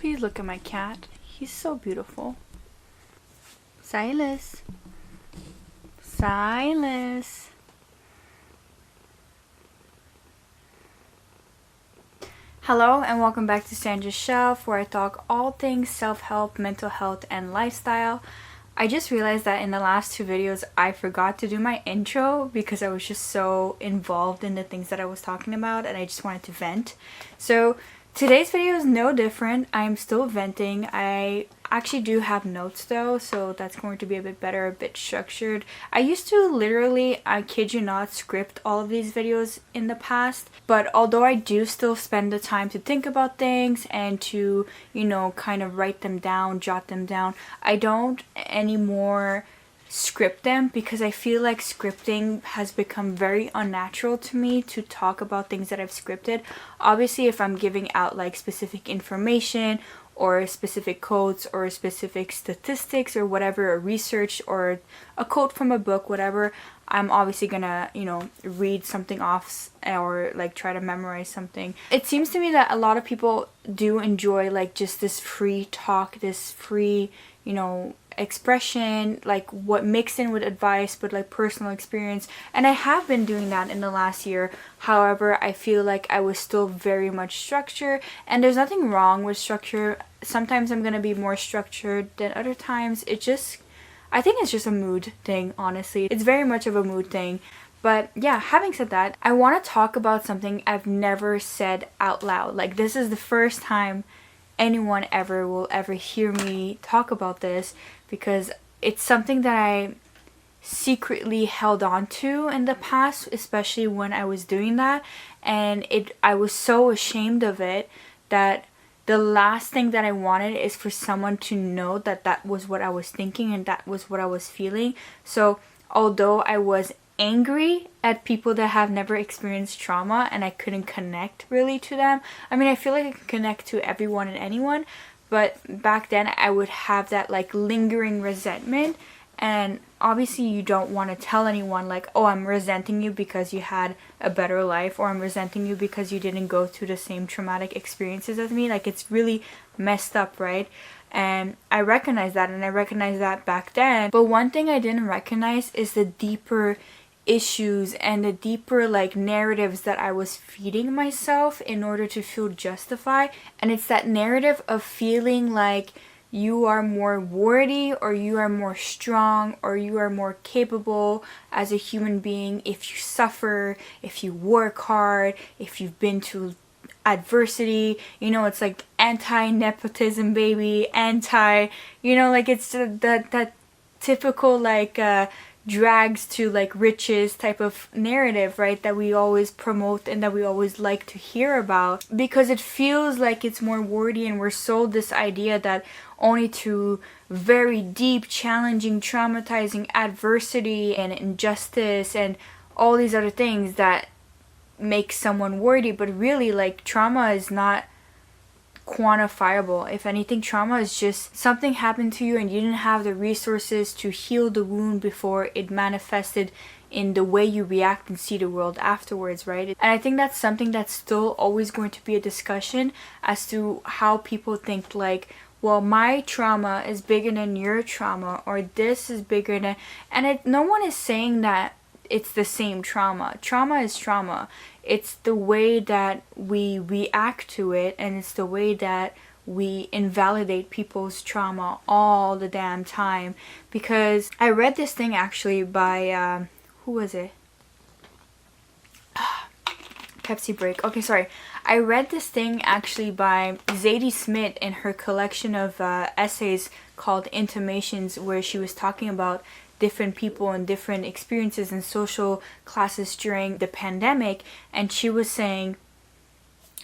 Please look at my cat. He's so beautiful. Silas. Silas. Hello and welcome back to Sandra's Shelf, where I talk all things self-help, mental health, and lifestyle. I just realized that in the last two videos I forgot to do my intro because I was just so involved in the things that I was talking about and I just wanted to vent. So today's video is no different. I'm still venting. I actually do have notes though, so that's going to be a bit better, a bit structured. I used to literally, I kid you not, script all of these videos in the past, but although I do still spend the time to think about things and to, you know, kind of write them down, jot them down, I don't anymore script them because I feel like scripting has become very unnatural to me to talk about things that I've scripted. Obviously, if I'm giving out like specific information or specific quotes or specific statistics or whatever, or research or a quote from a book, whatever, I'm obviously gonna, you know, read something off or like try to memorize something. It seems to me that a lot of people do enjoy like just this free talk, this free, you know, expression, like what mixed in with advice but like personal experience, and I have been doing that in the last year. However, I feel like I was still very much structured, and there's nothing wrong with structure. Sometimes I'm gonna be more structured than other times. I think it's just a mood thing, honestly. It's very much of a mood thing. But yeah, having said that, I want to talk about something I've never said out loud. Like, this is the first time anyone will ever hear me talk about this, because it's something that I secretly held on to in the past, especially when I was doing that, and I was so ashamed of it that the last thing that I wanted is for someone to know that that was what I was thinking and that was what I was feeling. So although I was angry at people that have never experienced trauma and I couldn't connect really to them, I mean, I feel like I can connect to everyone and anyone, but back then I would have that like lingering resentment. And obviously you don't want to tell anyone like, oh, I'm resenting you because you had a better life, or I'm resenting you because you didn't go through the same traumatic experiences as me. Like, it's really messed up, right? And I recognize that, and I recognized that back then. But one thing I didn't recognize is the deeper issues and the deeper like narratives that I was feeding myself in order to feel justified. And it's that narrative of feeling like you are more worthy, or you are more strong, or you are more capable as a human being if you suffer, if you work hard, if you've been to adversity. You know, it's like anti-nepotism, baby, you know, like it's that typical like drags to like riches type of narrative, right, that we always promote and that we always like to hear about, because it feels like it's more worthy, and we're sold this idea that only through very deep, challenging, traumatizing adversity and injustice and all these other things that make someone worthy. But really, like, trauma is not quantifiable. If anything, trauma is just something happened to you and you didn't have the resources to heal the wound before it manifested in the way you react and see the world afterwards, right? And I think that's something that's still always going to be a discussion as to how people think like, well, my trauma is bigger than your trauma, or this is bigger than, and no one is saying that it's the same trauma. Trauma is trauma. It's the way that we react to it, and it's the way that we invalidate people's trauma all the damn time. Because I read this thing actually by, who was it? Pepsi break. Okay, sorry. I read this thing actually by Zadie Smith in her collection of essays called Intimations, where she was talking about different people and different experiences and social classes during the pandemic. And she was saying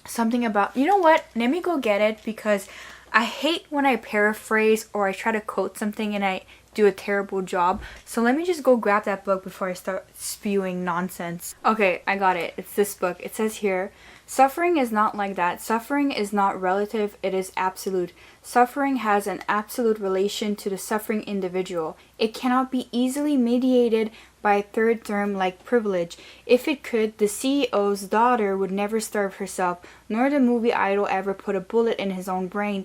something about, you know what, let me go get it, because I hate when I paraphrase or I try to quote something and I do a terrible job. So let me just go grab that book before I start spewing nonsense. Okay, I got it. It's this book. It says here, Suffering is not like that. Suffering is not relative, it is absolute. Suffering has an absolute relation to the suffering individual. It cannot be easily mediated by a third term like privilege. If it could, the CEO's daughter would never starve herself, nor the movie idol ever put a bullet in his own brain.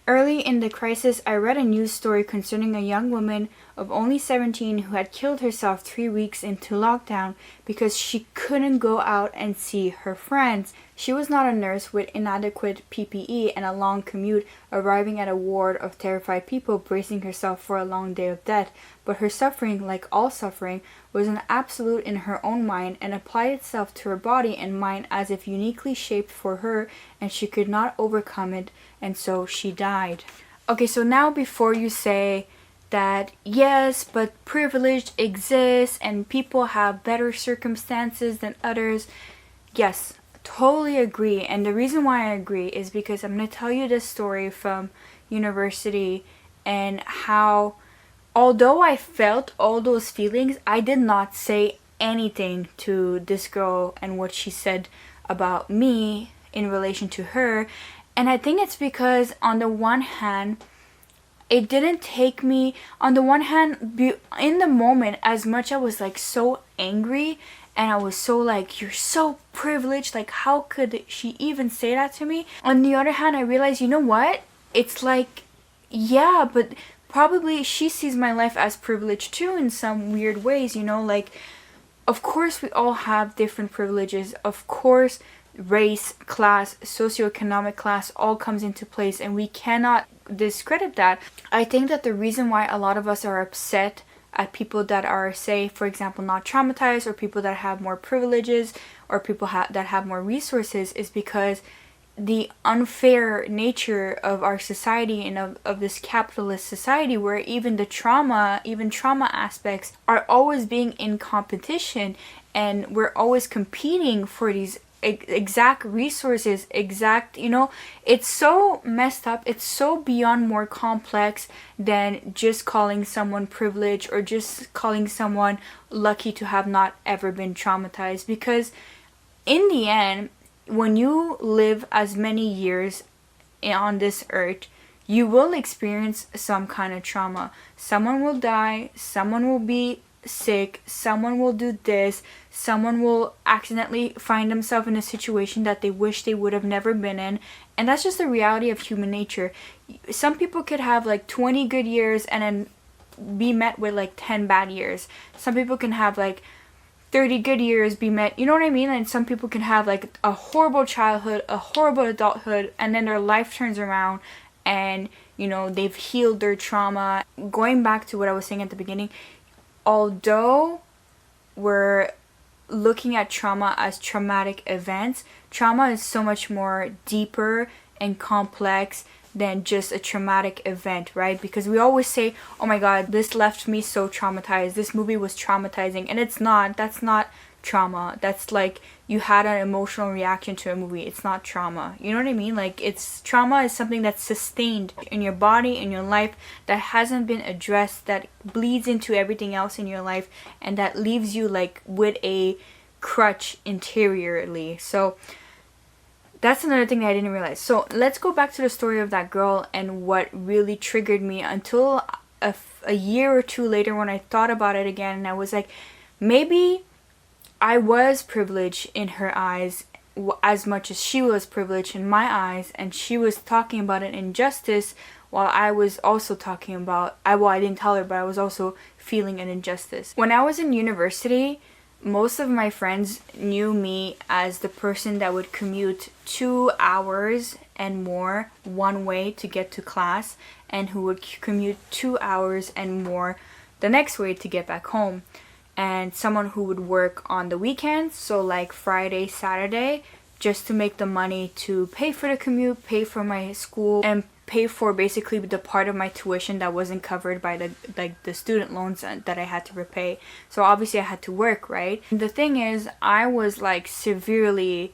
Early in the crisis, I read a news story concerning a young woman of only 17 who had killed herself 3 weeks into lockdown because she couldn't go out and see her friends. She was not a nurse with inadequate PPE and a long commute, arriving at a ward of terrified people, bracing herself for a long day of death. But her suffering, like all suffering, was an absolute in her own mind and applied itself to her body and mind as if uniquely shaped for her, and she could not overcome it, and so she died. Okay, so now before you say that yes, but privilege exists and people have better circumstances than others, yes, totally agree. And the reason why I agree is because I'm going to tell you this story from university and how, although I felt all those feelings, I did not say anything to this girl and what she said about me in relation to her. And I think it's because on the one hand, it didn't take me, on the one hand, in the moment, as much I was like so angry and I was so like, you're so privileged, like how could she even say that to me? On the other hand, I realized, you know what? It's like, yeah, but probably she sees my life as privileged too in some weird ways, you know, like, of course we all have different privileges. Of course, race, class, socioeconomic class all comes into place, and we cannot discredit that. I think that the reason why a lot of us are upset at people that are, say, for example, not traumatized, or people that have more privileges, or people that have more resources, is because the unfair nature of our society and of this capitalist society, where even trauma aspects are always being in competition, and we're always competing for these exact resources, you know, it's so messed up. It's so beyond more complex than just calling someone privileged or just calling someone lucky to have not ever been traumatized, because in the end, when you live as many years on this earth, you will experience some kind of trauma. Someone will die, someone will be sick, someone will do this, someone will accidentally find themselves in a situation that they wish they would have never been in, and that's just the reality of human nature. Some people could have like 20 good years and then be met with like 10 bad years. Some people can have like 30 good years be met, you know what I mean? And some people can have like a horrible childhood, a horrible adulthood, and then their life turns around and, you know, they've healed their trauma. Going back to what I was saying at the beginning, although we're looking at trauma as traumatic events, trauma is so much more deeper and complex than just a traumatic event, right? Because we always say, oh my god, this left me so traumatized, this movie was traumatizing, and it's not. That's not trauma. That's like you had an emotional reaction to a movie. It's not trauma. You know what I mean? Like, it's trauma is something that's sustained in your body, in your life, that hasn't been addressed, that bleeds into everything else in your life, and that leaves you like with a crutch interiorly. So that's another thing that I didn't realize. So let's go back to the story of that girl and what really triggered me until a year or two later, when I thought about it again, and I was like, maybe I was privileged in her eyes as much as she was privileged in my eyes, and she was talking about an injustice while I was also talking about, I didn't tell her, but I was also feeling an injustice. When I was in university, most of my friends knew me as the person that would commute 2 hours and more one way to get to class, and who would commute 2 hours and more the next way to get back home. And someone who would work on the weekends, so like Friday, Saturday, just to make the money to pay for the commute, pay for my school, and pay for basically the part of my tuition that wasn't covered by the student loans that I had to repay. So obviously I had to work, right? And the thing is, I was like severely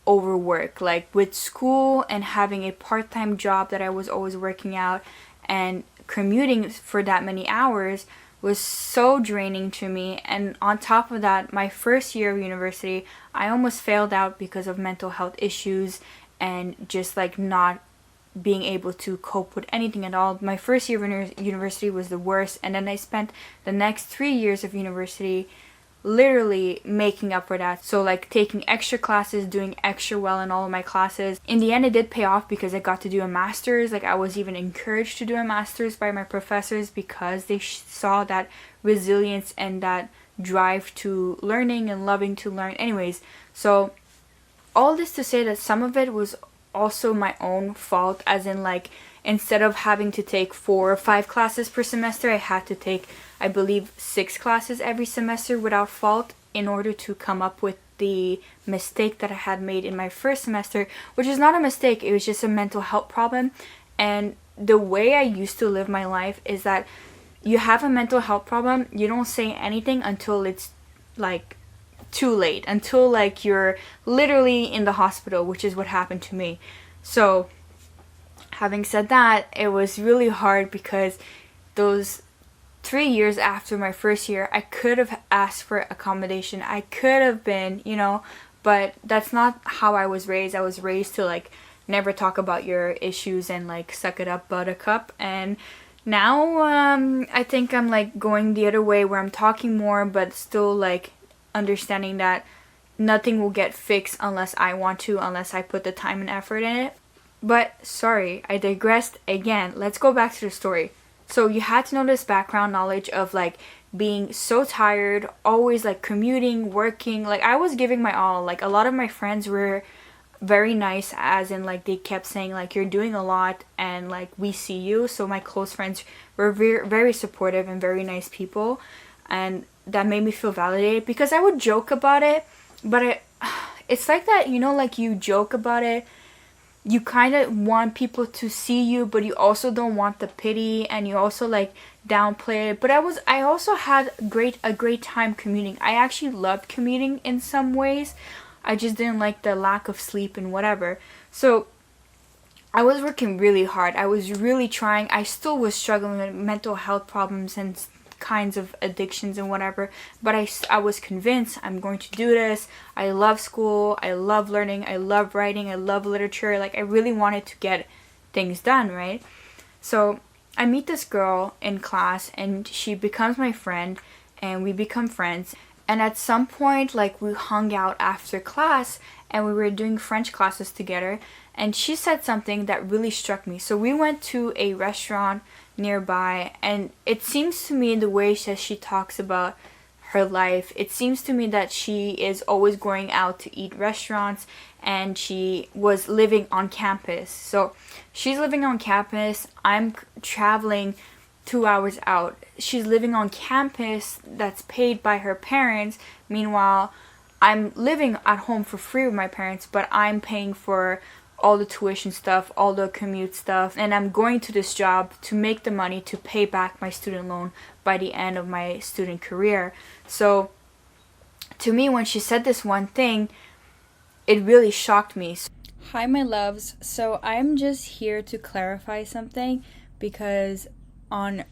overworked, like with school and having a part-time job that I was always working out and commuting for that many hours. was so draining to me. And on top of that, my first year of university, I almost failed out because of mental health issues and just like not being able to cope with anything at all. My first year of university was the worst, and then I spent the next 3 years of university literally making up for that. So like taking extra classes, doing extra well in all of my classes. In the end, it did pay off because I got to do a master's. Like I was even encouraged to do a master's by my professors because they saw that resilience and that drive to learning and loving to learn. Anyways, so all this to say that some of it was also my own fault, as in like instead of having to take 4 or 5 classes per semester, I had to take, I believe, 6 classes every semester without fault in order to come up with the mistake that I had made in my first semester, which is not a mistake, it was just a mental health problem. And the way I used to live my life is that you have a mental health problem, you don't say anything until it's like too late, until like you're literally in the hospital, which is what happened to me. So having said that, it was really hard because those 3 years after my first year, I could have asked for accommodation. I could have been, but that's not how I was raised. I was raised to like never talk about your issues and like suck it up, buttercup. And now I think I'm like going the other way where I'm talking more, but still like understanding that nothing will get fixed unless I want to, unless I put the time and effort in it. But sorry, I digressed again. Let's go back to the story. So you had to know this background knowledge of like being so tired, always like commuting, working. Like I was giving my all. Like a lot of my friends were very nice, as in like they kept saying like you're doing a lot and like we see you. So my close friends were very, very supportive and very nice people, and that made me feel validated because I would joke about it, but it's like that, like you joke about it, you kind of want people to see you, but you also don't want the pity, and you also like downplay it. But I also had a great time commuting. I actually loved commuting in some ways. I just didn't like the lack of sleep and whatever. So I was working really hard. I was really trying. I still was struggling with mental health problems and kinds of addictions and whatever, but I was convinced I'm going to do this. I love school, I love learning, I love writing, I love literature. Like I really wanted to get things done, right? So I meet this girl in class and she becomes my friend and we become friends. And at some point, like we hung out after class and we were doing French classes together, and she said something that really struck me. So we went to a restaurant nearby, and it seems to me the way that she talks about her life, it seems to me that she is always going out to eat restaurants, and she was living on campus. So she's living on campus, I'm traveling 2 hours out. She's living on campus that's paid by her parents. Meanwhile, I'm living at home for free with my parents, but I'm paying for all the tuition stuff, all the commute stuff, and I'm going to this job to make the money to pay back my student loan by the end of my student career. So to me, when she said this one thing, it really shocked me. Hi, my loves. So I'm just here to clarify something because I'm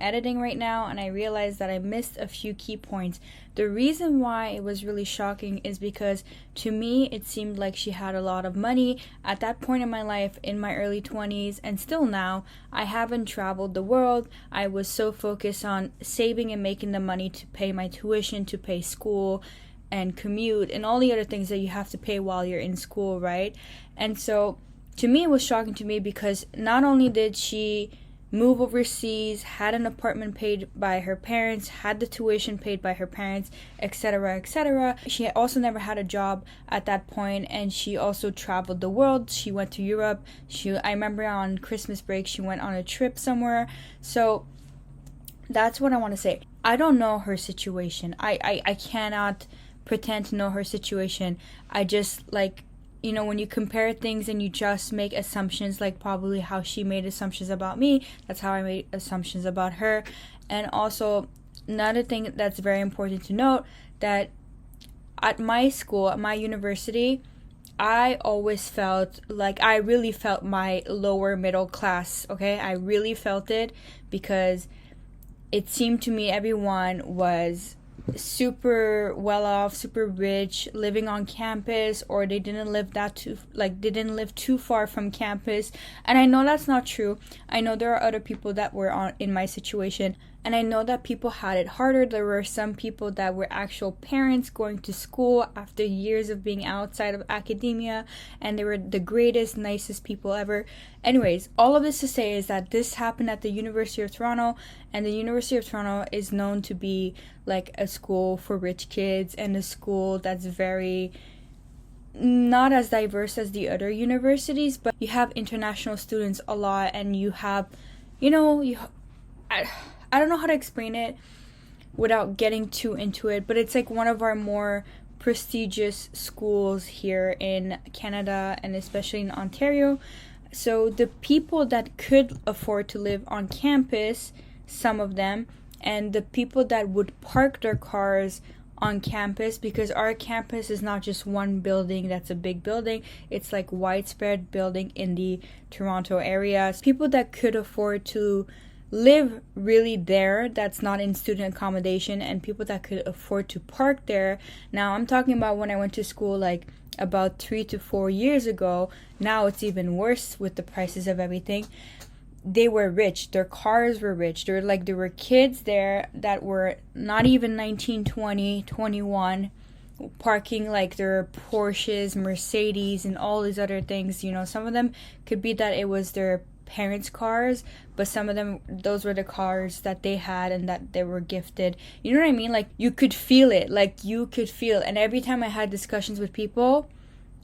editing right now and I realized that I missed a few key points. The reason why it was really shocking is because to me it seemed like she had a lot of money at that point in my life, in my early 20s, and still now. I haven't traveled the world. I was so focused on saving and making the money to pay my tuition, to pay school and commute and all the other things that you have to pay while you're in school, right? And so to me it was shocking to me because not only did she move overseas, had an apartment paid by her parents, had the tuition paid by her parents, etc., etc. She also never had a job at that point, and she also traveled the world. She went to Europe. I remember on Christmas break, she went on a trip somewhere. So that's what I want to say. I don't know her situation. I cannot pretend to know her situation. I just when you compare things and you just make assumptions, like probably how she made assumptions about me, that's how I made assumptions about her. And also, another thing that's very important to note, that at my school, at my university, I always felt like I really felt my lower middle class, okay? I really felt it because it seemed to me everyone was super well off, super rich, living on campus, or they didn't live they didn't live too far from campus. And I know that's not true. I know there are other people that were in my situation, and I know that people had it harder. There were some people that were actual parents going to school after years of being outside of academia, and they were the greatest, nicest people ever. Anyways, all of this to say is that this happened at the University of Toronto, and the University of Toronto is known to be like a school for rich kids, and a school that's very not as diverse as the other universities, but you have international students a lot, and you have, I don't know how to explain it without getting too into it, but it's like one of our more prestigious schools here in Canada, and especially in Ontario. So the people that could afford to live on campus, some of them, and the people that would park their cars on campus, because our campus is not just one building that's a big building, it's like widespread building in the Toronto area. People that could afford to live really there, that's not in student accommodation, and people that could afford to park there. Now I'm talking about when I went to school like about 3 to 4 years ago. Now it's even worse with the prices of everything. They were rich, their cars were rich. There were kids there that were not even 19, 20, 21, parking like their Porsches, Mercedes, and all these other things. Some of them could be that it was their parents' cars, but some of them, those were the cars that they had and that they were gifted. You know what I mean? Like, you could feel it. And every time I had discussions with people,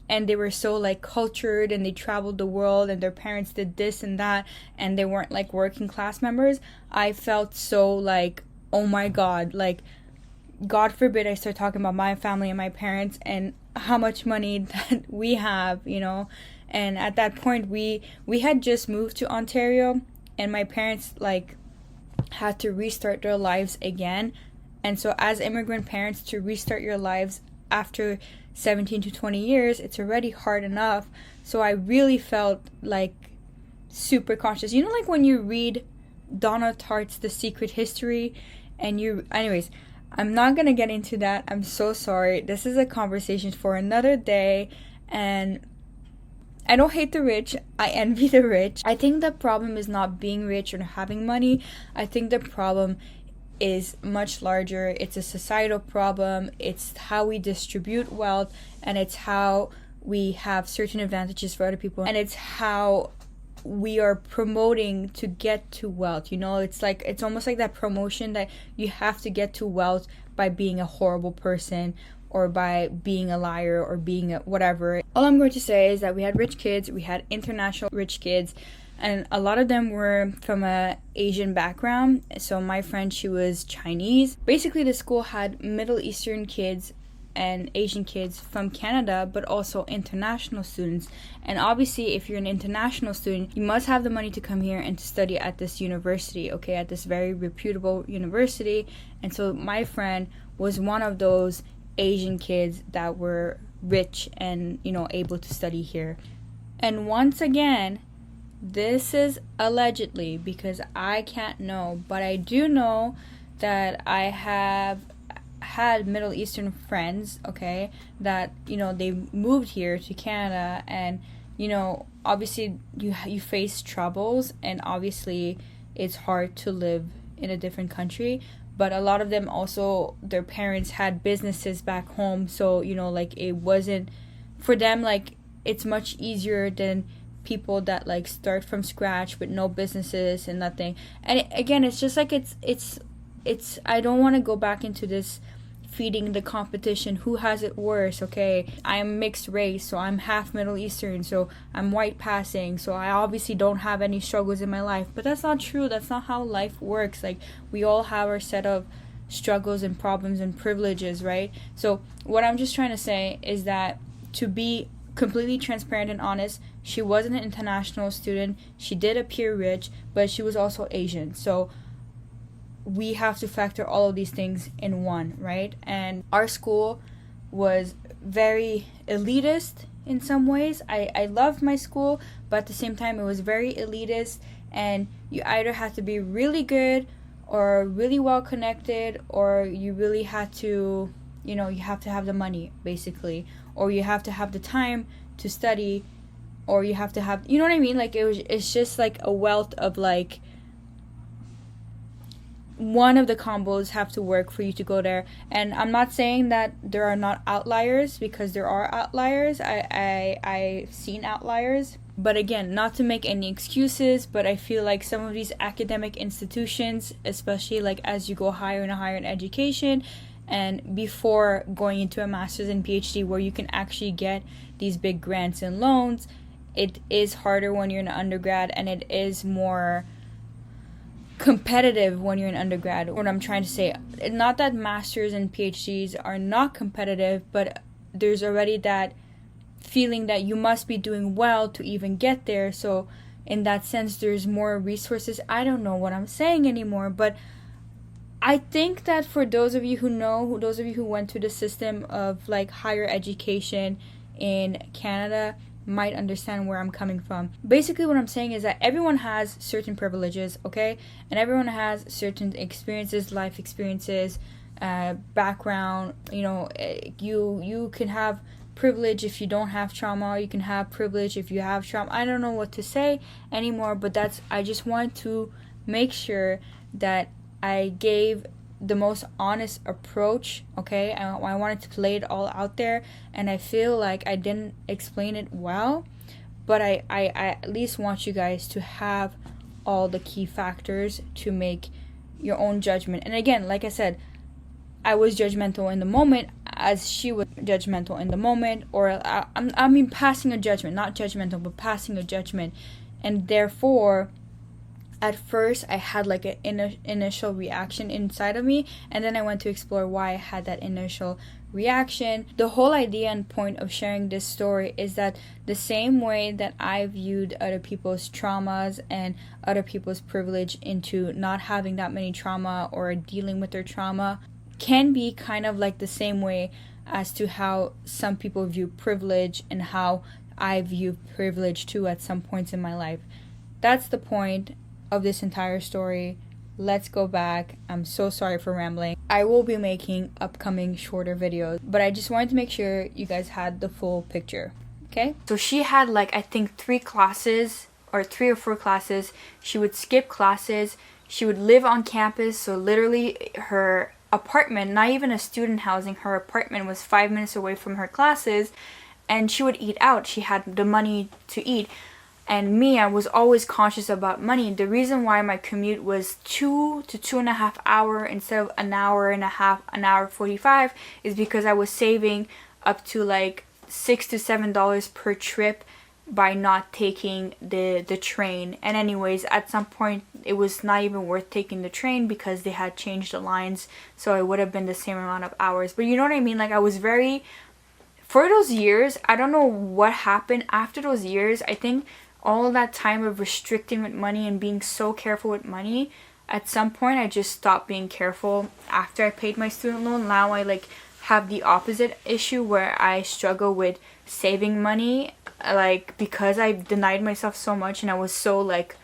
and they were so like cultured, and they traveled the world, and their parents did this and that, and they weren't like working class members, I felt so like, oh my god, like, God forbid I start talking about my family and my parents and how much money that we have. And at that point, we had just moved to Ontario, and my parents like had to restart their lives again. And so as immigrant parents, to restart your lives after 17 to 20 years, it's already hard enough. So I really felt like super conscious. Like when you read Donna Tartt's The Secret History, and anyways, I'm not gonna get into that. I'm so sorry. This is a conversation for another day, and I don't hate the rich. I envy the rich. I think the problem is not being rich or having money. I think the problem is much larger. It's a societal problem. It's how we distribute wealth, and it's how we have certain advantages for other people, and it's how we are promoting to get to wealth. It's almost like that promotion that you have to get to wealth by being a horrible person, or by being a liar, or being whatever. All I'm going to say is that we had rich kids, we had international rich kids, and a lot of them were from a Asian background. So my friend, she was Chinese. Basically, the school had Middle Eastern kids and Asian kids from Canada, but also international students. And obviously, if you're an international student, you must have the money to come here and to study at this university, okay, at this very reputable university. And so my friend was one of those Asian kids that were rich and, able to study here. And once again, this is allegedly, because I can't know, but I do know that I have had Middle Eastern friends, okay, that, they moved here to Canada, and, obviously you face troubles, and obviously it's hard to live in a different country, but a lot of them also, their parents had businesses back home, so, it wasn't, for them, it's much easier than people that start from scratch with no businesses and nothing. And again, it's just it's I don't want to go back into this feeding the competition, who has it worse. Okay, I'm mixed race, so I'm half Middle Eastern, so I'm white passing, so I obviously don't have any struggles in my life. But that's not true. That's not how life works. We all have our set of struggles and problems and privileges, right? So what I'm just trying to say is that, to be completely transparent and honest, she wasn't an international student. She did appear rich, but she was also Asian. So we have to factor all of these things in one, right? And our school was very elitist in some ways. I loved my school, but at the same time, it was very elitist, and you either had to be really good or really well connected, or you really had to, you know, you have to have the money basically, or you have to have the time to study, or you have to have, you know what I mean? Like it's just like a wealth of like, one of the combos have to work for you to go there. And I'm not saying that there are not outliers, because there are outliers. I've seen outliers. But again, not to make any excuses, but I feel like some of these academic institutions, especially like as you go higher and higher in education, and before going into a master's and PhD where you can actually get these big grants and loans, it is harder when you're an undergrad, and it is more competitive when you're an undergrad. What I'm trying to say, not that masters and PhDs are not competitive, but there's already that feeling that you must be doing well to even get there. So in that sense, there's more resources. I don't know what I'm saying anymore, but I think that for those of you who know, those of you who went through the system of like higher education in Canada, might understand where I'm coming from. Basically what I'm saying is that everyone has certain privileges, okay? And everyone has certain experiences, life experiences, background. You know, you can have privilege if you don't have trauma. You can have privilege if you have trauma. I don't know what to say anymore, but I just want to make sure that I gave the most honest approach, okay? I wanted to lay it all out there, and I feel like I didn't explain it well, but I at least want you guys to have all the key factors to make your own judgment. And again, like I said, I was judgmental in the moment, as she was judgmental in the moment, or I mean passing a judgment, not judgmental, but passing a judgment. And therefore, at first I had like an initial reaction inside of me, and then I went to explore why I had that initial reaction. The whole idea and point of sharing this story is that the same way that I viewed other people's traumas and other people's privilege into not having that many trauma or dealing with their trauma can be kind of like the same way as to how some people view privilege and how I view privilege too at some points in my life. That's the point of this entire story. Let's go back. I'm so sorry for rambling. I will be making upcoming shorter videos, but I just wanted to make sure you guys had the full picture, okay? So she had like, I think 3 classes or 3 or 4 classes. She would skip classes. She would live on campus, so literally her apartment, not even a student housing, her apartment was 5 minutes away from her classes, and she would eat out. She had the money to eat. And me, I was always conscious about money. The reason why my commute was 2 to 2.5 hours instead of an hour and a half, an hour 45, is because I was saving up to like $6 to $7 per trip by not taking the train. And anyways, at some point it was not even worth taking the train because they had changed the lines, so it would have been the same amount of hours. But you know what I mean? Like, I was very, for those years, I don't know what happened after those years. I think all that time of restricting with money and being so careful with money, at some point I just stopped being careful after I paid my student loan. Now I like have the opposite issue where I struggle with saving money, like because I denied myself so much and I was so like,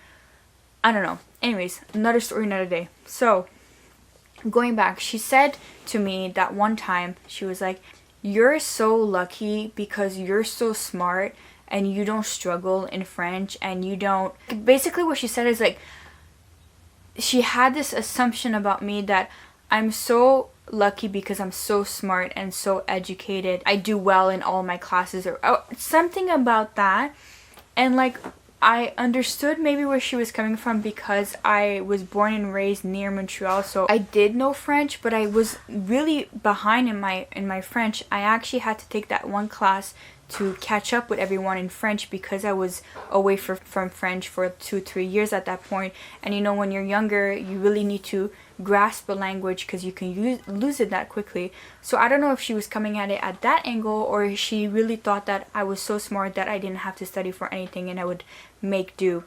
I don't know. Anyways, another story, another day. So going back, she said to me that one time, she was like, "You're so lucky because you're so smart and you don't struggle in French, and you don't..." Basically what she said is like, she had this assumption about me that I'm so lucky because I'm so smart and so educated. I do well in all my classes, or something about that. And like, I understood maybe where she was coming from because I was born and raised near Montreal, so I did know French, but I was really behind in my French. I actually had to take that one class to catch up with everyone in French because I was away from French for 2-3 years at that point. And you know, when you're younger, you really need to grasp a language because you can lose it that quickly. So I don't know if she was coming at it at that angle, or she really thought that I was so smart that I didn't have to study for anything and I would make do.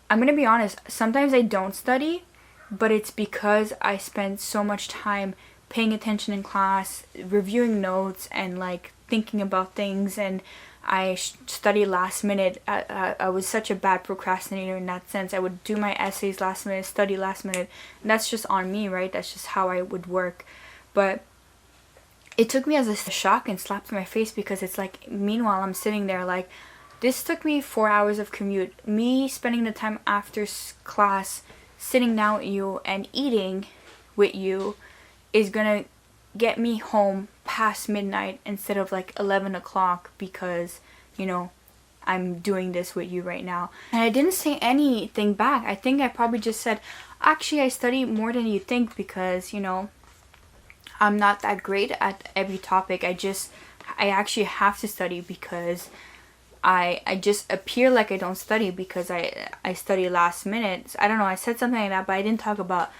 I'm gonna be honest, sometimes I don't study, but it's because I spend so much time paying attention in class, reviewing notes, and like thinking about things, and I studied last minute. I was such a bad procrastinator in that sense. I would do my essays last minute, study last minute, and that's just on me, right? That's just how I would work. But it took me as a shock and slap to my face, because it's like, meanwhile I'm sitting there like, this took me 4 hours of commute. Me spending the time after class sitting down with you and eating with you is gonna get me home past midnight instead of like 11 o'clock, because, you know, I'm doing this with you right now. And I didn't say anything back. I think I probably just said, actually I study more than you think, because, you know, I'm not that great at every topic. I actually have to study, because I just appear like I don't study because I study last minute. I don't know, I said something like that, but I didn't talk about,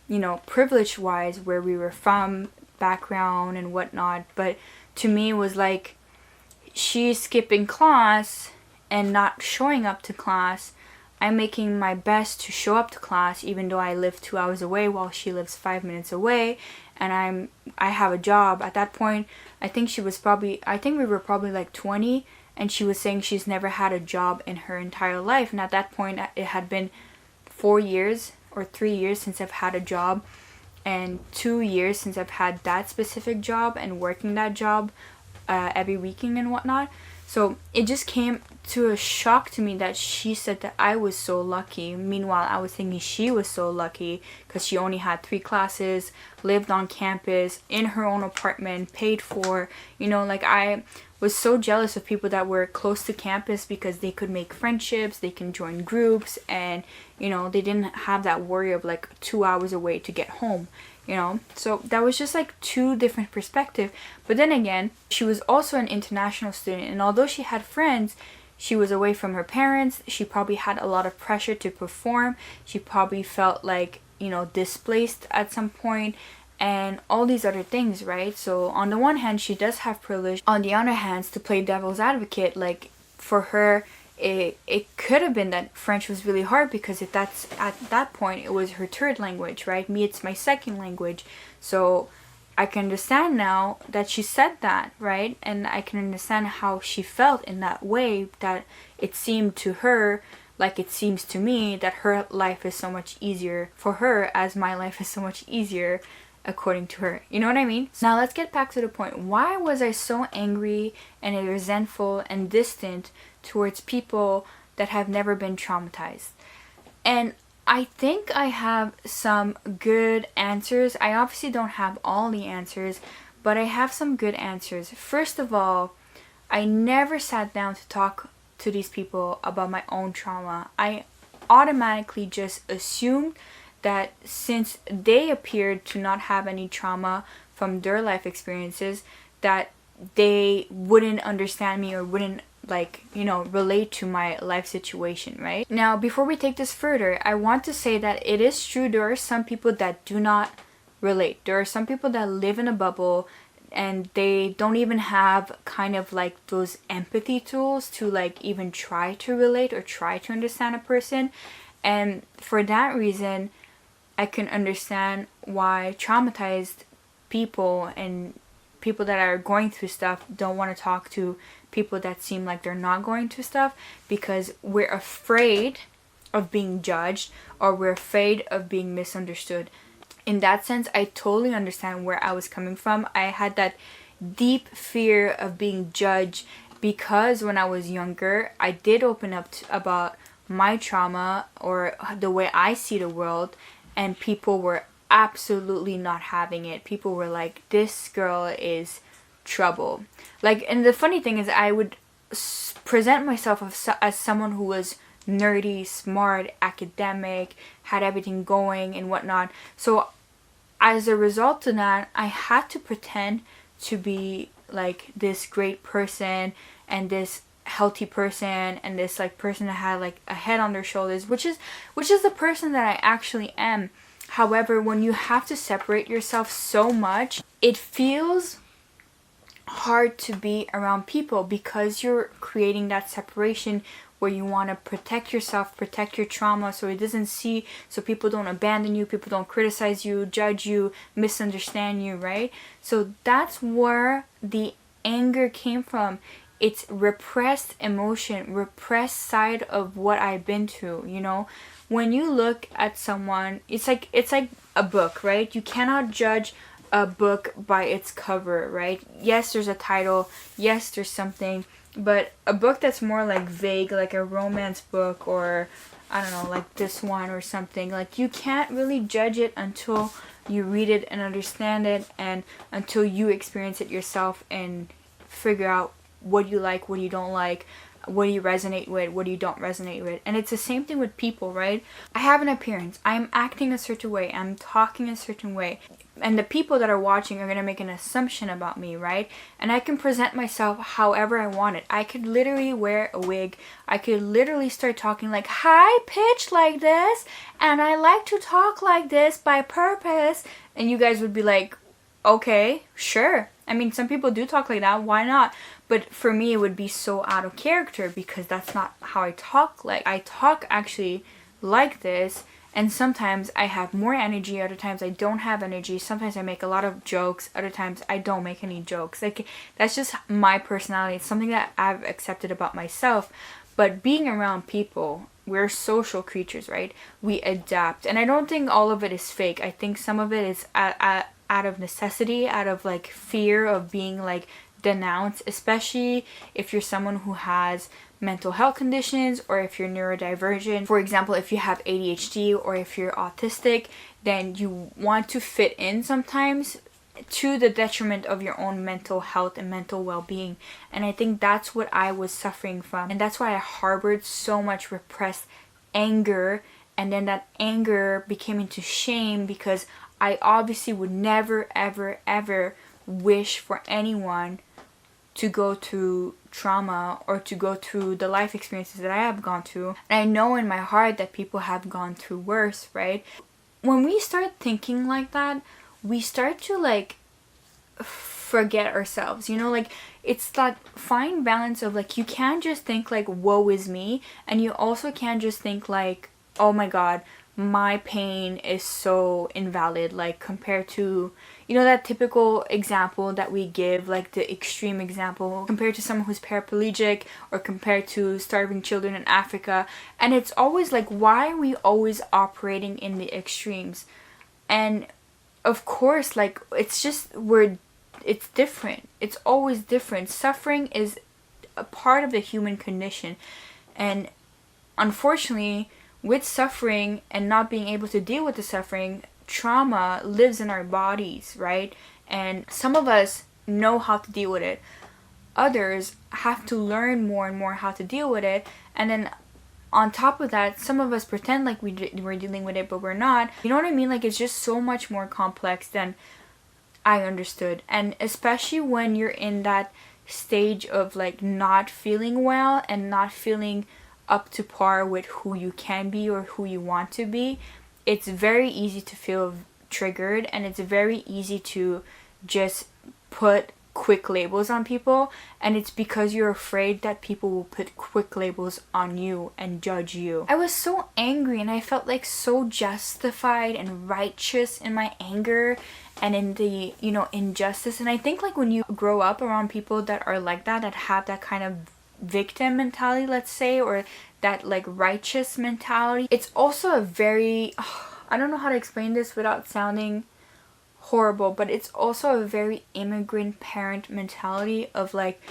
you know, privilege wise, where we were from, background and whatnot. But to me it was like, she's skipping class and not showing up to class. I'm making my best to show up to class, even though I live 2 hours away while she lives 5 minutes away, and I have a job. At that point, I think we were probably like 20, and she was saying she's never had a job in her entire life. And at that point, it had been 4 years or 3 years since I've had a job, and 2 years since I've had that specific job and working that job every weekend and whatnot. So it just came to a shock to me that she said that I was so lucky. Meanwhile, I was thinking she was so lucky because she only had 3 classes, lived on campus, in her own apartment, paid for. You know, like, I was so jealous of people that were close to campus because they could make friendships, they can join groups, and, you know, they didn't have that worry of like 2 hours away to get home. You know, so that was just like 2 different perspectives. But then again, she was also an international student, and although she had friends, she was away from her parents. She probably had a lot of pressure to perform. She probably felt like, you know, displaced at some point, and all these other things, right? So on the one hand, she does have privilege. On the other hand, to play devil's advocate, like, for her, it could have been that French was really hard, because if that's at that point it was her 3rd language, right? Me, it's my 2nd language. So I can understand now that she said that, right? And I can understand how she felt in that way, that it seemed to her like it seems to me that her life is so much easier for her, as my life is so much easier according to her. You know what I mean? Now let's get back to the point. Why was I so angry and resentful and distant towards people that have never been traumatized? And I think I have some good answers. I obviously don't have all the answers, but I have some good answers. First of all, I never sat down to talk to these people about my own trauma. I automatically just assumed that since they appeared to not have any trauma from their life experiences, that they wouldn't understand me or wouldn't, like, you know, relate to my life situation, right? Now, before we take this further, I want to say that it is true there are some people that do not relate. There are some people that live in a bubble and they don't even have kind of like those empathy tools to like even try to relate or try to understand a person. And for that reason, I can understand why traumatized people and people that are going through stuff don't want to talk to people that seem like they're not going through stuff, because we're afraid of being judged or we're afraid of being misunderstood. In that sense, I totally understand where I was coming from. I had that deep fear of being judged because when I was younger, I did open up about my trauma or the way I see the world, and people were absolutely not having it. People were like, this girl is trouble. Like, and the funny thing is, I would present myself as someone who was nerdy, smart, academic, had everything going and whatnot. So as a result of that, I had to pretend to be like this great person and this healthy person and this like person that had like a head on their shoulders, which is the person that I actually am. However, when you have to separate yourself so much, it feels hard to be around people because you're creating that separation where you want to protect yourself, protect your trauma so people don't abandon you, people don't criticize you, judge you, misunderstand you, right? So that's where the anger came from. it's repressed emotion, repressed side of what I've been through, you know? When you look at someone, it's like a book, right? You cannot judge a book by its cover, right? Yes, there's a title, yes, there's something, but a book that's more like vague, like a romance book, or I don't know, like this one or something, like you can't really judge it until you read it and understand it, and until you experience it yourself and figure out what you like, what you don't like, what do you resonate with, what do you don't resonate with. And it's the same thing with people, right? I have an appearance, I'm acting a certain way, I'm talking a certain way, and the people that are watching are going to make an assumption about me, right? And I can present myself however I want it. I could literally wear a wig, I could literally start talking like high pitch like this, and I like to talk like this by purpose, and you guys would be like, okay, sure. I mean, some people do talk like that, why not? But for me, it would be so out of character because that's not how I talk. Like, I talk actually like this, and sometimes I have more energy, other times I don't have energy. Sometimes I make a lot of jokes, other times I don't make any jokes. Like, that's just my personality. It's something that I've accepted about myself. But being around people, we're social creatures, right? We adapt. And I don't think all of it is fake. I think some of it is out of necessity, out of like fear of being like denounced, especially if you're someone who has mental health conditions, or if you're neurodivergent. For example, if you have ADHD or if you're autistic, then you want to fit in sometimes to the detriment of your own mental health and mental well-being. And I think that's what I was suffering from, and that's why I harbored so much repressed anger, and then that anger became into shame because I obviously would never ever ever wish for anyone to go through trauma or to go through the life experiences that I have gone through. And I know in my heart that people have gone through worse, right? When we start thinking like that, we start to like forget ourselves, you know? Like, it's that fine balance of like, you can't just think like, woe is me, and you also can't just think like, oh my god, my pain is so invalid, like compared to, you know, that typical example that we give, like the extreme example, compared to someone who's paraplegic or compared to starving children in Africa. And it's always like, why are we always operating in the extremes? And of course, like, it's just, it's different. It's always different. Suffering is a part of the human condition. And unfortunately, with suffering and not being able to deal with the suffering, trauma lives in our bodies, right? And some of us know how to deal with it. Others have to learn more and more how to deal with it. And then on top of that, some of us pretend like we're dealing with it, but we're not. You know what I mean? Like, it's just so much more complex than I understood. And especially when you're in that stage of like not feeling well and not feeling up to par with who you can be or who you want to be, it's very easy to feel triggered, and it's very easy to just put quick labels on people. And it's because you're afraid that people will put quick labels on you and judge you. I was so angry, and I felt like so justified and righteous in my anger and in the, you know, injustice. And I think like when you grow up around people that are like that have that kind of victim mentality, let's say, or that like righteous mentality, it's also a very, I don't know how to explain this without sounding horrible, but it's also a very immigrant parent mentality of like,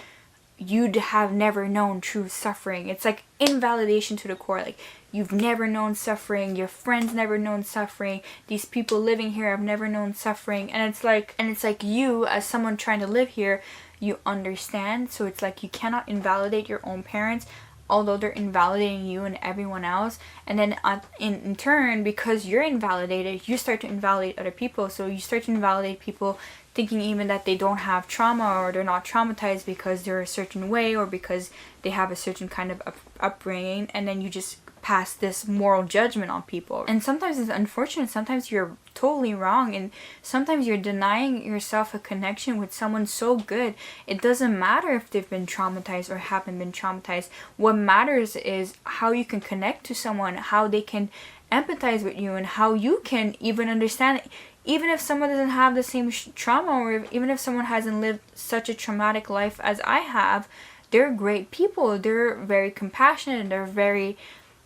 you'd have never known true suffering. It's like invalidation to the core. Like, you've never known suffering, your friends never known suffering, these people living here have never known suffering. And it's like you, as someone trying to live here, you understand. So it's like you cannot invalidate your own parents, although they're invalidating you and everyone else. And then in turn, because you're invalidated, you start to invalidate other people. So you start to invalidate people, thinking even that they don't have trauma or they're not traumatized because they're a certain way or because they have a certain kind of upbringing. And then you just pass this moral judgment on people. And sometimes it's unfortunate, sometimes you're totally wrong, and sometimes you're denying yourself a connection with someone so good. It doesn't matter if they've been traumatized or haven't been traumatized. What matters is how you can connect to someone, how they can empathize with you, and how you can even understand, even if someone doesn't have the same trauma, or even if someone hasn't lived such a traumatic life as I have, they're great people. They're very compassionate. They're very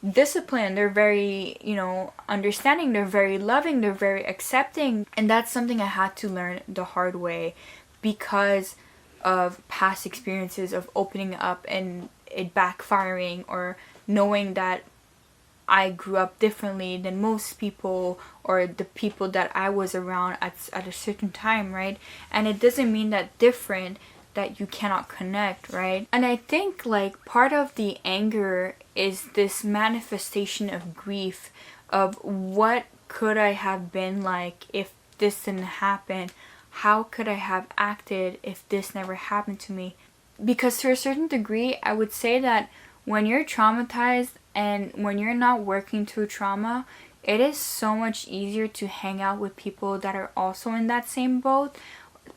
disciplined. They're very, understanding. They're very loving. They're very accepting. And that's something I had to learn the hard way because of past experiences of opening up and it backfiring, or knowing that I grew up differently than most people, or the people that I was around at a certain time, right? And it doesn't mean that different that you cannot connect, right? And I think like part of the anger is this manifestation of grief of what could I have been like if this didn't happen? How could I have acted if this never happened to me? Because to a certain degree, I would say that when you're traumatized and when you're not working through trauma, it is so much easier to hang out with people that are also in that same boat.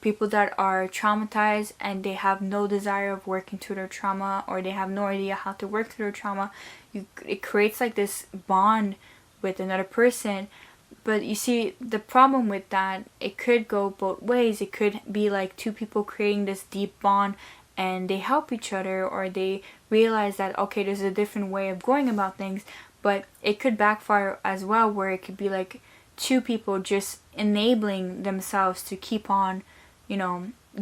People that are traumatized and they have no desire of working through their trauma, or they have no idea how to work through their trauma. It creates like this bond with another person. But you see, the problem with that, it could go both ways. It could be like two people creating this deep bond and they help each other, or they realize that, okay, there's a different way of going about things. But it could backfire as well, where it could be like two people just enabling themselves to keep on,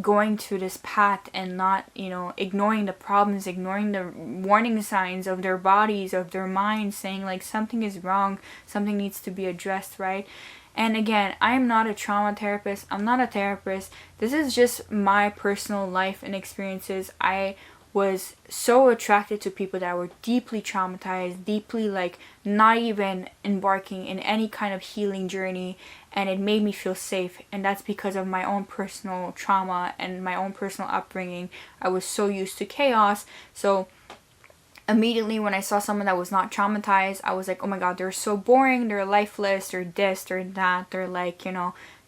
going to this path and not, ignoring the problems, ignoring the warning signs of their bodies, of their minds, saying like something is wrong, something needs to be addressed, right? And again, I'm not a trauma therapist. I'm not a therapist. This is just my personal life and experiences. I was so attracted to people that were deeply traumatized, deeply like not even embarking in any kind of healing journey, and it made me feel safe. And that's because of my own personal trauma and my own personal upbringing. I was so used to chaos. So immediately when I saw someone that was not traumatized, I was like, oh my god, they're so boring, they're lifeless, they're this, they're that, they're like,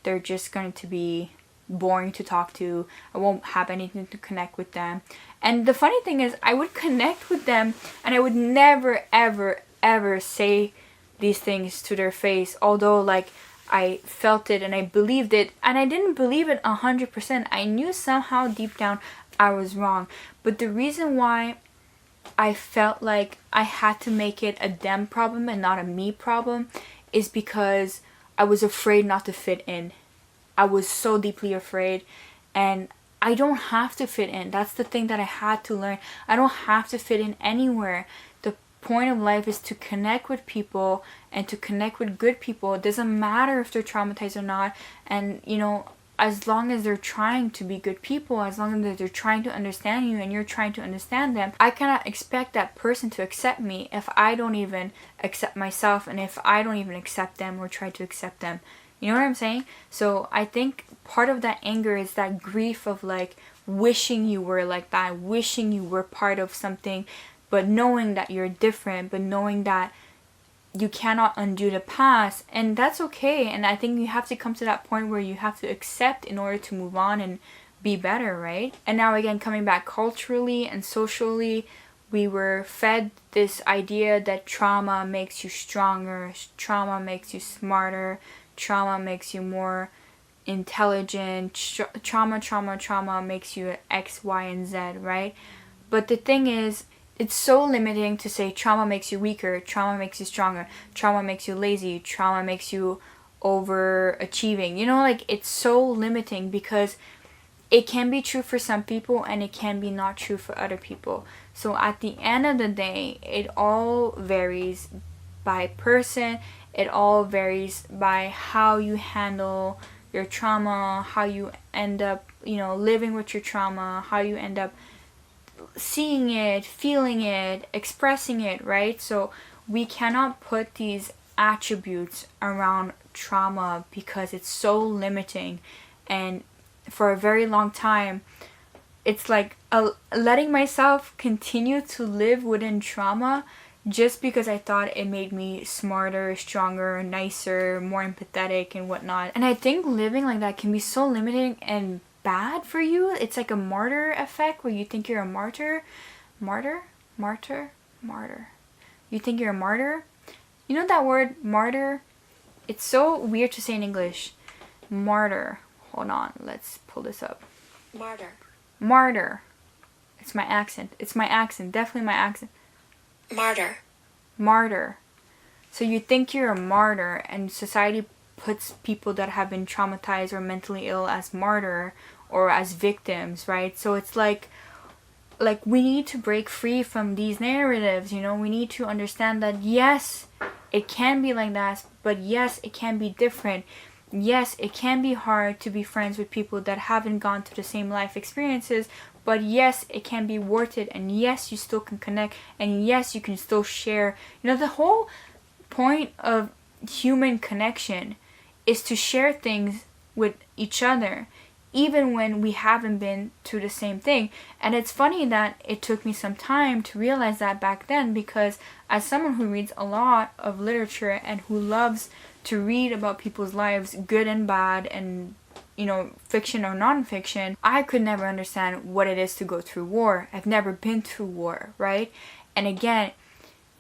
they're just going to be boring to talk to. I won't have anything to connect with them. And the funny thing is, I would connect with them and I would never ever ever say these things to their face, although like I felt it and I believed it, and I didn't believe it 100%. I knew somehow deep down I was wrong. But the reason why I felt like I had to make it a them problem and not a me problem is because I was afraid not to fit in. I was so deeply afraid, and I don't have to fit in. That's the thing that I had to learn. I don't have to fit in anywhere. The point of life is to connect with people and to connect with good people. It doesn't matter if they're traumatized or not. And, as long as they're trying to be good people, as long as they're trying to understand you and you're trying to understand them, I cannot expect that person to accept me if I don't even accept myself, and if I don't even accept them or try to accept them. You know what I'm saying? So I think part of that anger is that grief of like wishing you were like that, wishing you were part of something, but knowing that you're different, but knowing that you cannot undo the past, and that's okay. And I think you have to come to that point where you have to accept in order to move on and be better, right? And now again, coming back culturally and socially, we were fed this idea that trauma makes you stronger, trauma makes you smarter, trauma makes you more intelligent, trauma makes you X, Y, and Z, right? But the thing is, it's so limiting to say trauma makes you weaker, trauma makes you stronger, trauma makes you lazy, trauma makes you overachieving. Like it's so limiting because it can be true for some people and it can be not true for other people. So at the end of the day, it all varies by person. It all varies by how you handle your trauma, how you end up, living with your trauma, how you end up seeing it, feeling it, expressing it, right? So we cannot put these attributes around trauma because it's so limiting. And for a very long time, it's like letting myself continue to live within trauma just because I thought it made me smarter, stronger, nicer, more empathetic and whatnot. And I think living like that can be so limiting and bad for you. It's like a martyr effect where you think you're a martyr. Martyr? You think you're a martyr? You know that word, martyr? It's so weird to say in English. Martyr. Hold on, let's pull this up. Martyr. It's my accent. It's my accent. Definitely my accent. Martyr. Martyr. So you think you're a martyr, and society puts people that have been traumatized or mentally ill as martyr or as victims, right? So it's like we need to break free from these narratives, you know? We need to understand that yes, it can be like that, but yes, it can be different. Yes, it can be hard to be friends with people that haven't gone through the same life experiences, but yes, it can be worth it, and yes, you still can connect, and yes, you can still share. You know, the whole point of human connection is to share things with each other, even when we haven't been through the same thing. And it's funny that it took me some time to realize that back then, because as someone who reads a lot of literature and who loves to read about people's lives, good and bad, and you know, fiction or non-fiction, I could never understand what it is to go through war. I've never been through war, right? And again,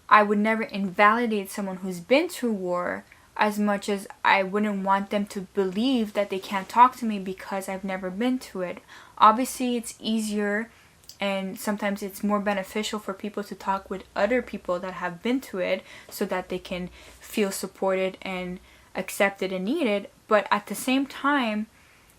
I would never invalidate someone who's been through war, as much as I wouldn't want them to believe that they can't talk to me because I've never been through it. Obviously, it's easier and sometimes it's more beneficial for people to talk with other people that have been through it so that they can feel supported and accepted and needed. But at the same time,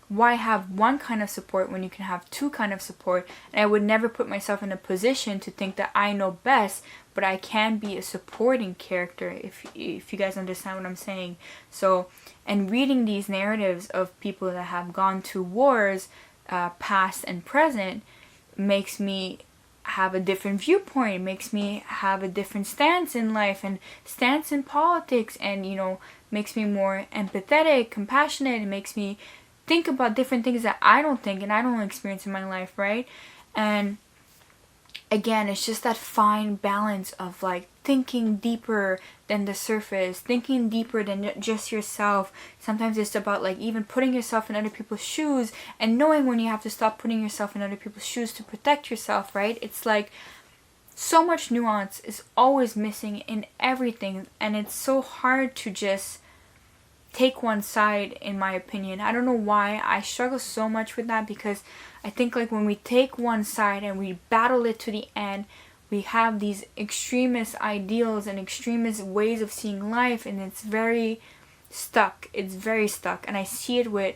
why have one kind of support when you can have two kind of support? And I would never put myself in a position to think that I know best, but I can be a supporting character, if you guys understand what I'm saying. So, and reading these narratives of people that have gone through wars, past and present, makes me have a different viewpoint, makes me have a different stance in life and stance in politics, and you know, makes me more empathetic, compassionate. It makes me think about different things that I don't think and I don't experience in my life, right? And again, it's just that fine balance of like thinking deeper than the surface, thinking deeper than just yourself. Sometimes it's about like even putting yourself in other people's shoes and knowing when you have to stop putting yourself in other people's shoes to protect yourself, right? It's like so much nuance is always missing in everything, and it's so hard to just take one side, in my opinion. I don't know why I struggle so much with that, because I think like when we take one side and we battle it to the end, we have these extremist ideals and extremist ways of seeing life, and it's very stuck. It's very stuck, and I see it with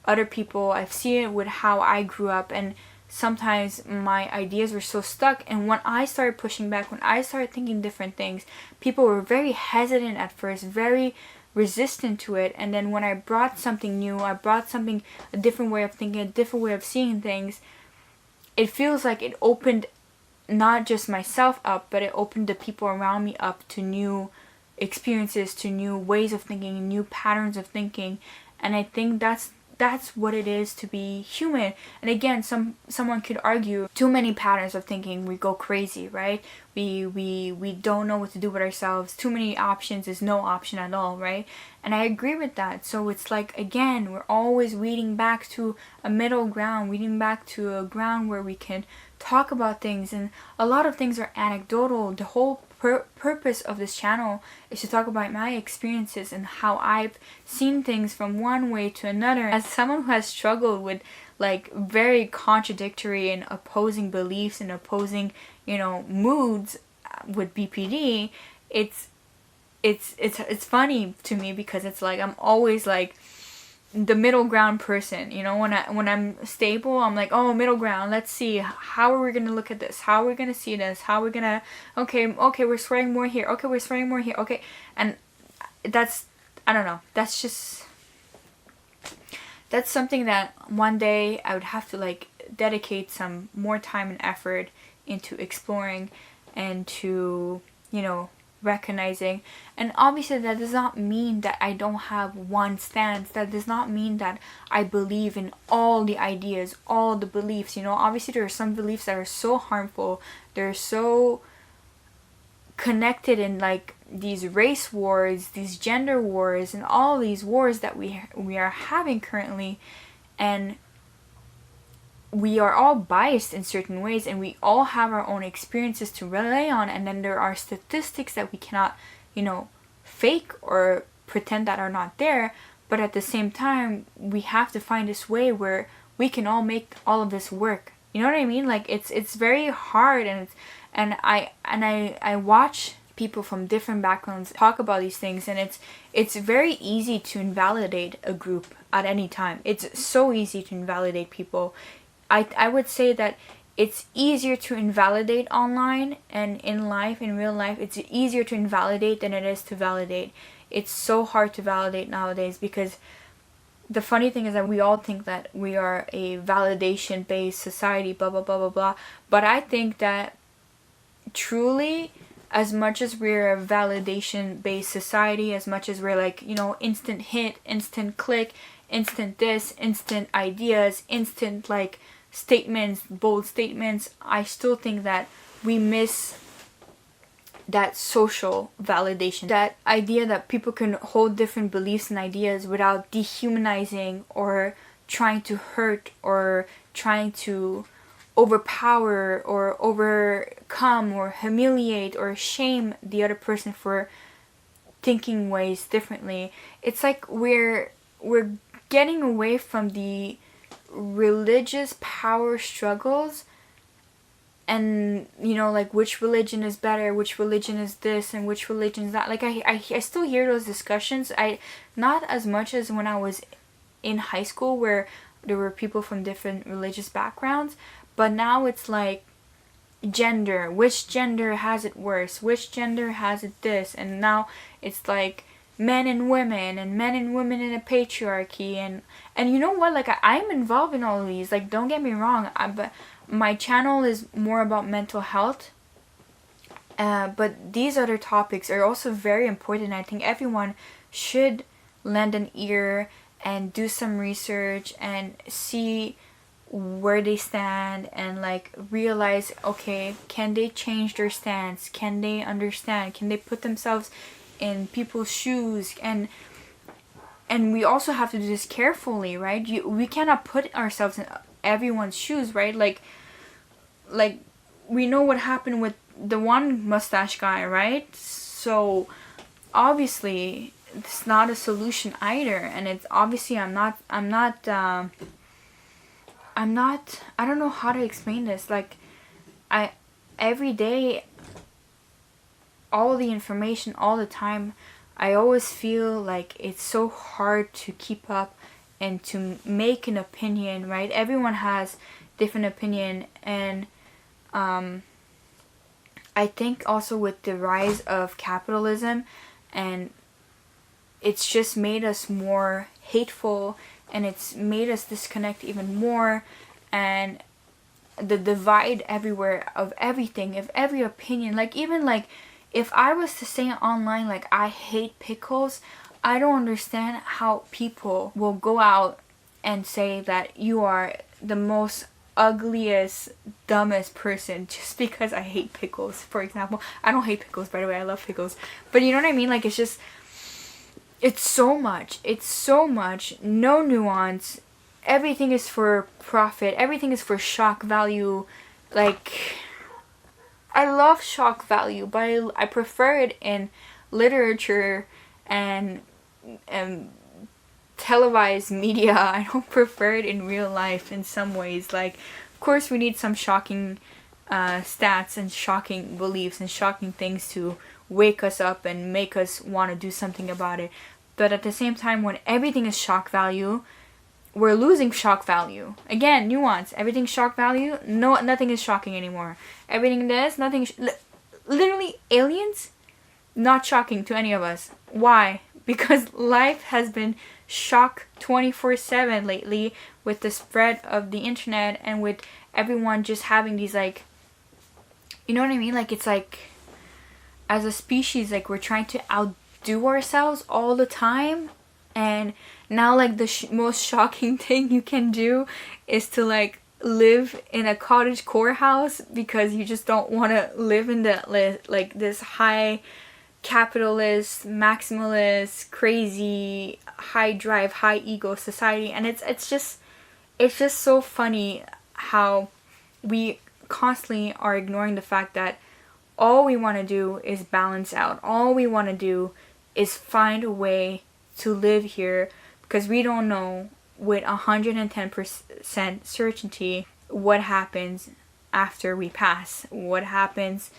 other people. I've seen it with how I grew up, and sometimes my ideas were so stuck, and when I started pushing back, when I started thinking different things, people were very hesitant at first, very resistant to it. And then when I brought something new, I brought something, a different way of thinking, a different way of seeing things, it feels like it opened not just myself up, but it opened the people around me up to new experiences, to new ways of thinking, new patterns of thinking. And I think that's what it is to be human. And again, someone could argue too many patterns of thinking, we go crazy, right? We don't know what to do with ourselves. Too many options is no option at all, right? And I agree with that. So it's like, again, we're always weeding back to a middle ground, weeding back to a ground where we can talk about things. And a lot of things are anecdotal. The whole purpose of this channel is to talk about my experiences and how I've seen things from one way to another. As someone who has struggled with like very contradictory and opposing beliefs and opposing, you know, moods with BPD, it's funny to me, because it's like I'm always like the middle ground person, you know. When I'm stable, I'm like, oh, middle ground, let's see, how are we gonna look at this, how are we gonna see this, how are we gonna, okay, we're swearing more here, okay, we're swearing more here, okay. And that's, I don't know, that's something that one day I would have to like dedicate some more time and effort into exploring and to, you know, recognizing. And obviously that does not mean that I don't have one stance. That does not mean that I believe in all the ideas, all the beliefs, you know. Obviously there are some beliefs that are so harmful, they're so connected in like these race wars, these gender wars, and all these wars that we are having currently. And we are all biased in certain ways, and we all have our own experiences to rely on. And then there are statistics that we cannot, you know, fake or pretend that are not there. But at the same time, we have to find this way where we can all make all of this work You know what I mean? Like it's very hard, and I watch people from different backgrounds talk about these things, and it's very easy to invalidate a group at any time. It's so easy to invalidate people. I would say that it's easier to invalidate online, and in life, in real life, it's easier to invalidate than it is to validate. It's so hard to validate nowadays, because the funny thing is that we all think that we are a validation based society, blah blah blah blah blah. But I think that truly, as much as we're a validation based society, as much as we're like, you know, instant hit, instant click, instant this, instant ideas, instant like statements, bold statements, I still think that we miss that social validation, that idea that people can hold different beliefs and ideas without dehumanizing or trying to hurt or trying to overpower or overcome or humiliate or shame the other person for thinking ways differently. It's like we're getting away from the religious power struggles, and you know, like which religion is better, which religion is this, and which religion is that. Like I still hear those discussions. I not as much as when I was in high school, where there were people from different religious backgrounds, but now it's like gender, which gender has it worse, which gender has it this, and now it's like men and women in a patriarchy, and you know what, like I'm involved in all of these, like don't get me wrong, but my channel is more about mental health, but these other topics are also very important. I think everyone should lend an ear and do some research and see where they stand, and like realize, okay, can they change their stance, can they understand, can they put themselves in people's shoes, and we also have to do this carefully, right? We cannot put ourselves in everyone's shoes, right? Like we know what happened with the one mustache guy, right? So obviously it's not a solution either, and it's obviously I don't know how to explain this. Like every day, all the information all the time, I always feel like it's so hard to keep up and to make an opinion, right? Everyone has different opinion, and I think also with the rise of capitalism, and it's just made us more hateful, and it's made us disconnect even more, and the divide everywhere of everything, of every opinion, like even like if I was to say online like I hate pickles, I don't understand how people will go out and say that you are the most ugliest, dumbest person just because I hate pickles, for example. I don't hate pickles, by the way, I love pickles, but you know what I mean? Like it's just, it's so much, no nuance, everything is for profit, everything is for shock value. Like I love shock value, but I prefer it in literature and televised media. I don't prefer it in real life in some ways. Like, of course we need some shocking stats and shocking beliefs and shocking things to wake us up and make us want to do something about it. But at the same time, when everything is shock value, we're losing shock value. Again, nuance. Everything's shock value. No, nothing is shocking anymore. Everything does, nothing. Literally, aliens, not shocking to any of us. Why? Because life has been shock 24/7 lately, with the spread of the internet and with everyone just having these like, you know what I mean? Like it's like, as a species, like we're trying to outdo ourselves all the time. And now like the most shocking thing you can do is to like live in a cottage core house, because you just don't want to live in the like this high capitalist, maximalist, crazy, high drive, high ego society. And it's just so funny how we constantly are ignoring the fact that all we want to do is balance out. All we want to do is find a way to live here, because we don't know with 110% certainty what happens after we pass, what happens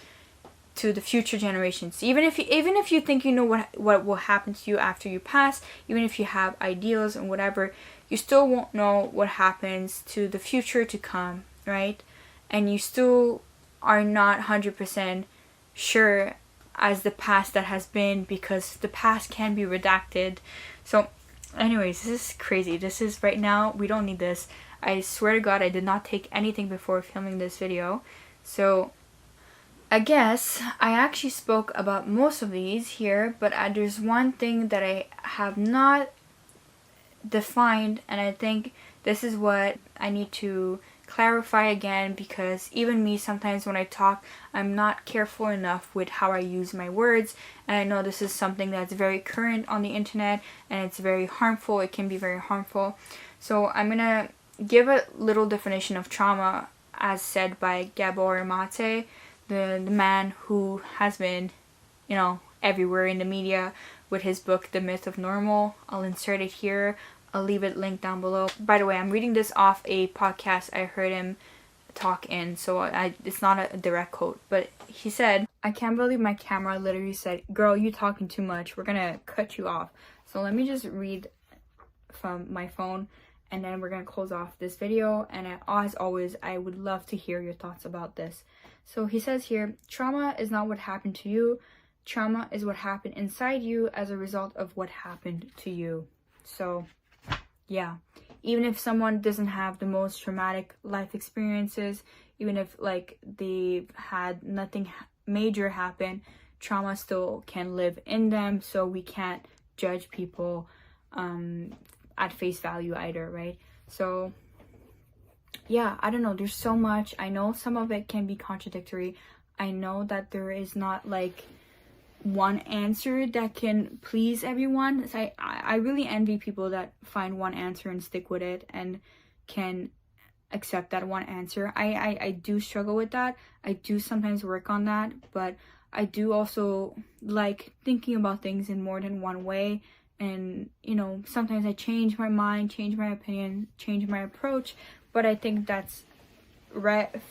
to the future generations. Even if you think you know what will happen to you after you pass, even if you have ideals and whatever, you still won't know what happens to the future to come, right? And you still are not 100% sure as the past that has been, because the past can be redacted. So anyways, this is crazy. This is, right now, we don't need this. I swear to God, I did not take anything before filming this video. So I guess I actually spoke about most of these here, but there's one thing that I have not defined, and I think this is what I need to clarify again, because even me, sometimes when I talk, I'm not careful enough with how I use my words, and I know this is something that's very current on the internet, and it's very harmful. It can be very harmful. So I'm gonna give a little definition of trauma as said by Gabor Mate, the man who has been, you know, everywhere in the media with his book, The Myth of Normal. I'll insert it here. I'll leave it linked down below. By the way, I'm reading this off a podcast I heard him talk in, so it's not a direct quote, but he said, "I can't believe my camera literally said, 'Girl, you talking too much. We're gonna cut you off.'" So let me just read from my phone, and then we're gonna close off this video. And as always, I would love to hear your thoughts about this. So he says here, "Trauma is not what happened to you. Trauma is what happened inside you as a result of what happened to you." So yeah, even if someone doesn't have the most traumatic life experiences, even if like they've had nothing major happen, trauma still can live in them. So we can't judge people at face value either, right? So yeah, I don't know, there's so much. I know some of it can be contradictory. I know that there is not like one answer that can please everyone. So I really envy people that find one answer and stick with it and can accept that one answer. I do struggle with that. I do sometimes work on that, but I do also like thinking about things in more than one way. And, you know, sometimes I change my mind, change my opinion, change my approach, but I think that's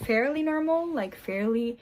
fairly normal, like fairly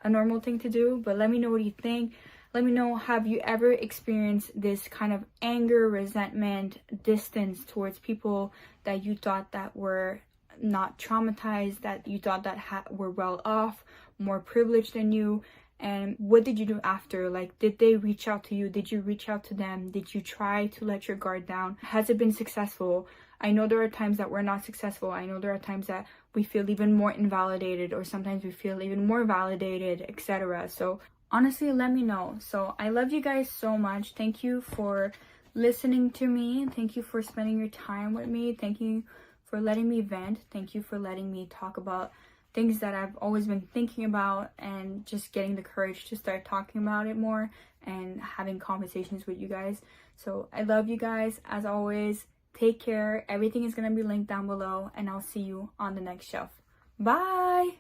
a normal thing to do. But let me know what you think. Let me know, have you ever experienced this kind of anger, resentment, distance towards people that you thought that were not traumatized, that you thought that were well off, more privileged than you? And what did you do after? Like, did they reach out to you? Did you reach out to them? Did you try to let your guard down? Has it been successful? I know there are times that we're not successful. I know there are times that we feel even more invalidated, or sometimes we feel even more validated, etc. So honestly, let me know. So I love you guys so much. Thank you for listening to me. Thank you for spending your time with me. Thank you for letting me vent. Thank you for letting me talk about things that I've always been thinking about, and just getting the courage to start talking about it more and having conversations with you guys. So I love you guys. As always, take care. Everything is going to be linked down below, and I'll see you on the next shelf. Bye!